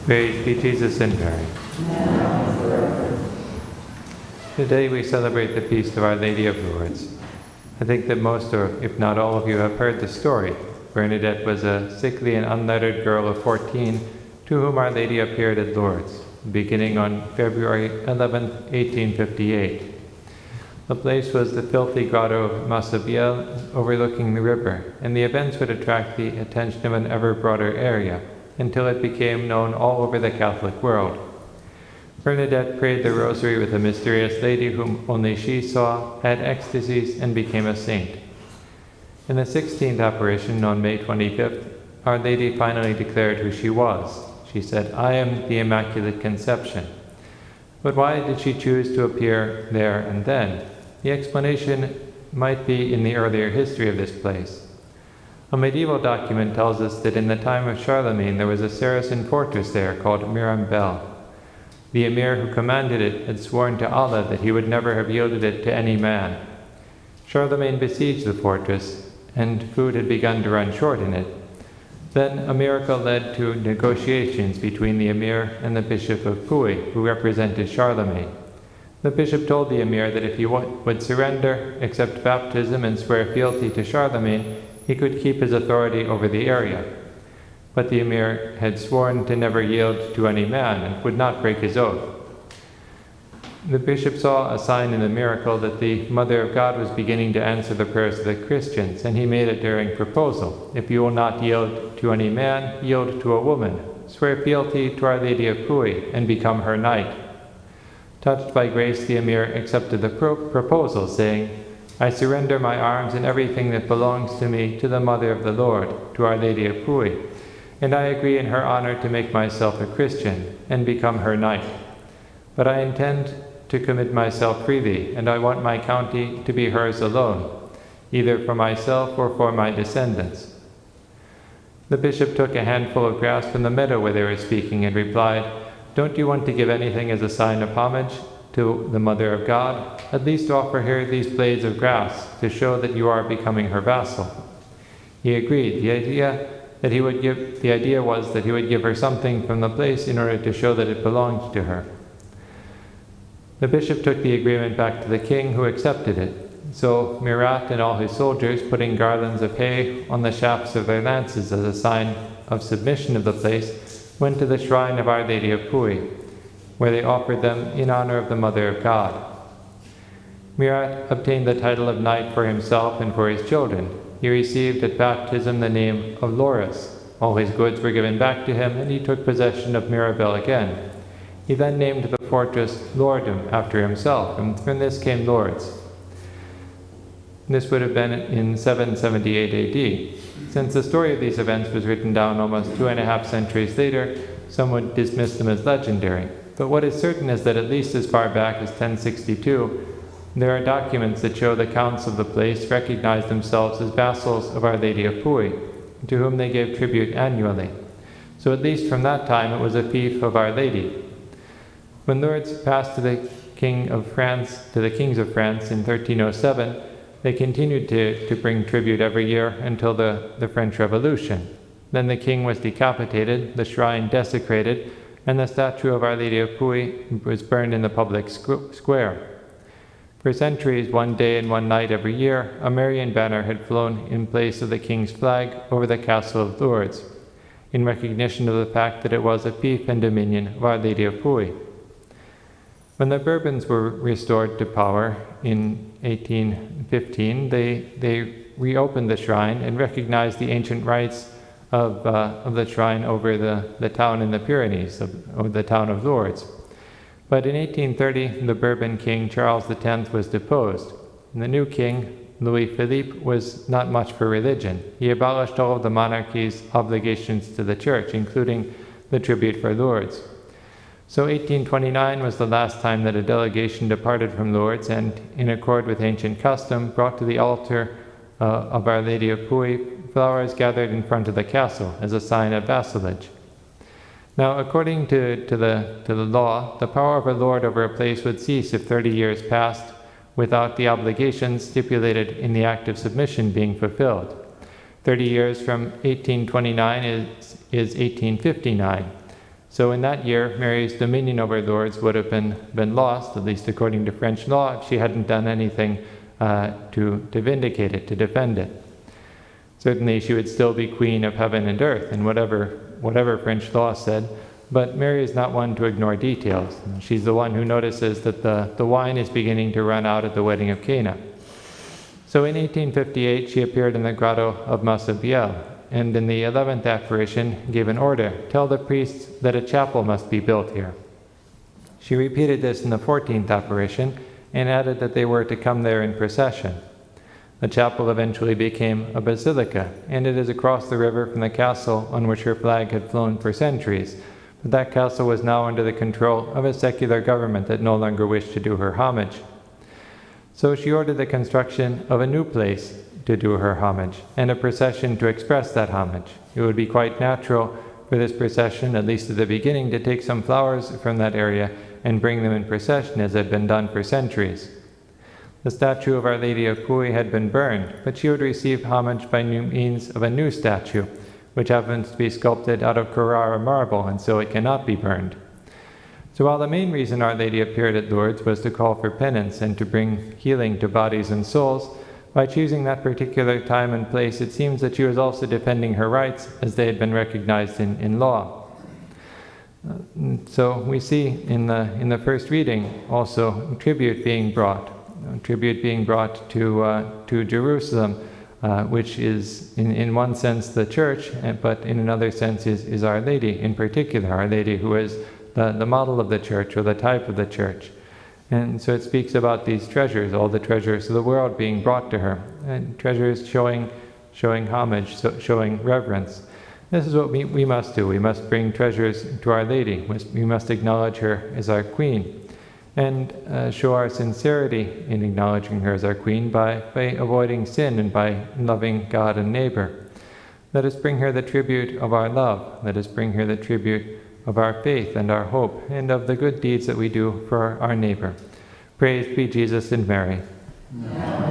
Praise be Jesus and Mary. Today we celebrate the feast of Our Lady of Lourdes. I think that most, or if not all of you, have heard the story. Bernadette was a sickly and unlettered girl of 14 to whom Our Lady appeared at Lourdes, beginning on February 11, 1858. The place was the filthy grotto of Massabielle overlooking the river, and the events would attract the attention of an ever broader area, until it became known all over the Catholic world. Bernadette prayed the rosary with a mysterious lady whom only she saw, had ecstasies, and became a saint. In the 16th apparition on May 25th, Our Lady finally declared who she was. She said, "I am the Immaculate Conception." But why did she choose to appear there and then? The explanation might be in the earlier history of this place. A medieval document tells us that in the time of Charlemagne there was a Saracen fortress there called Mirambel. The emir who commanded it had sworn to Allah that he would never have yielded it to any man. Charlemagne besieged the fortress, and food had begun to run short in it. Then a miracle led to negotiations between the emir and the Bishop of Puy, who represented Charlemagne. The bishop told the emir that if he would surrender, accept baptism, and swear fealty to Charlemagne, he could keep his authority over the area. But the emir had sworn to never yield to any man and would not break his oath. The bishop saw a sign in the miracle that the Mother of God was beginning to answer the prayers of the Christians, and he made a daring proposal. "If you will not yield to any man, yield to a woman. Swear fealty to Our Lady of Puy and become her knight." Touched by grace, the emir accepted the proposal, saying, "I surrender my arms and everything that belongs to me to the Mother of the Lord, to Our Lady of Puy, and I agree in her honor to make myself a Christian and become her knight. But I intend to commit myself freely, and I want my county to be hers alone, either for myself or for my descendants." The bishop took a handful of grass from the meadow where they were speaking and replied, "Don't you want to give anything as a sign of homage to the Mother of God? At least offer her these blades of grass to show that you are becoming her vassal." He agreed. The idea was that he would give her something from the place in order to show that it belonged to her. The bishop took the agreement back to the king, who accepted it. So Murat and all his soldiers, putting garlands of hay on the shafts of their lances as a sign of submission of the place, went to the shrine of Our Lady of Puy, where they offered them in honor of the Mother of God. Murat obtained the title of knight for himself and for his children. He received at baptism the name of Lourdes. All his goods were given back to him, and he took possession of Mirabel again. He then named the fortress Lourdem after himself, and from this came Lourdes. This would have been in 778 AD. Since the story of these events was written down almost 2.5 centuries later, some would dismiss them as legendary. But what is certain is that at least as far back as 1062, there are documents that show the counts of the place recognized themselves as vassals of Our Lady of Puy, to whom they gave tribute annually. So at least from that time it was a fief of Our Lady. When Lourdes passed to the kings of France in 1307, they continued to bring tribute every year until the French Revolution. Then the king was decapitated, the shrine desecrated, and the statue of Our Lady of Puy was burned in the public square. For centuries, one day and one night every year, a Marian banner had flown in place of the king's flag over the castle of Lourdes, in recognition of the fact that it was a fief and dominion of Our Lady of Puy. When the Bourbons were restored to power in 1815, they reopened the shrine and recognized the ancient rights of the shrine over the town in the Pyrenees, of the town of Lourdes. But in 1830, the Bourbon king Charles X was deposed. And the new king, Louis Philippe, was not much for religion. He abolished all of the monarchy's obligations to the church, including the tribute for Lourdes. So 1829 was the last time that a delegation departed from Lourdes and, in accord with ancient custom, brought to the altar of Our Lady of Puy flowers gathered in front of the castle as a sign of vassalage. Now, according to the law, the power of a lord over a place would cease if 30 years passed without the obligations stipulated in the act of submission being fulfilled. 30 years from 1829 is 1859. So in that year, Mary's dominion over Lourdes would have been lost, at least according to French law, if she hadn't done anything to vindicate it, to defend it. Certainly she would still be queen of heaven and earth, and whatever French law said, but Mary is not one to ignore details. She's the one who notices that the wine is beginning to run out at the wedding of Cana. So in 1858, she appeared in the grotto of Massabielle, and in the 11th apparition gave an order, "Tell the priests that a chapel must be built here." She repeated this in the 14th apparition and added that they were to come there in procession. The chapel eventually became a basilica, and it is across the river from the castle on which her flag had flown for centuries. But that castle was now under the control of a secular government that no longer wished to do her homage. So she ordered the construction of a new place to do her homage, and a procession to express that homage. It would be quite natural for this procession, at least at the beginning, to take some flowers from that area and bring them in procession, as had been done for centuries. The statue of Our Lady of Puy had been burned, but she would receive homage by means of a new statue, which happens to be sculpted out of Carrara marble, and so it cannot be burned. So while the main reason Our Lady appeared at Lourdes was to call for penance and to bring healing to bodies and souls, by choosing that particular time and place, it seems that she was also defending her rights as they had been recognized in law. So we see in the first reading also tribute being brought to Jerusalem, which is in one sense the church, but in another sense is Our Lady in particular, Our Lady who is the model of the church, or the type of the church. And so it speaks about these treasures, all the treasures of the world being brought to her, and treasures showing homage, showing reverence. This is what we must do. We must bring treasures to Our Lady. We must acknowledge her as our queen, and show our sincerity in acknowledging her as our queen by avoiding sin and by loving God and neighbor. Let us bring her the tribute of our love. Let us bring her the tribute of our faith and our hope, and of the good deeds that we do for our neighbor. Praise be Jesus and Mary. Amen.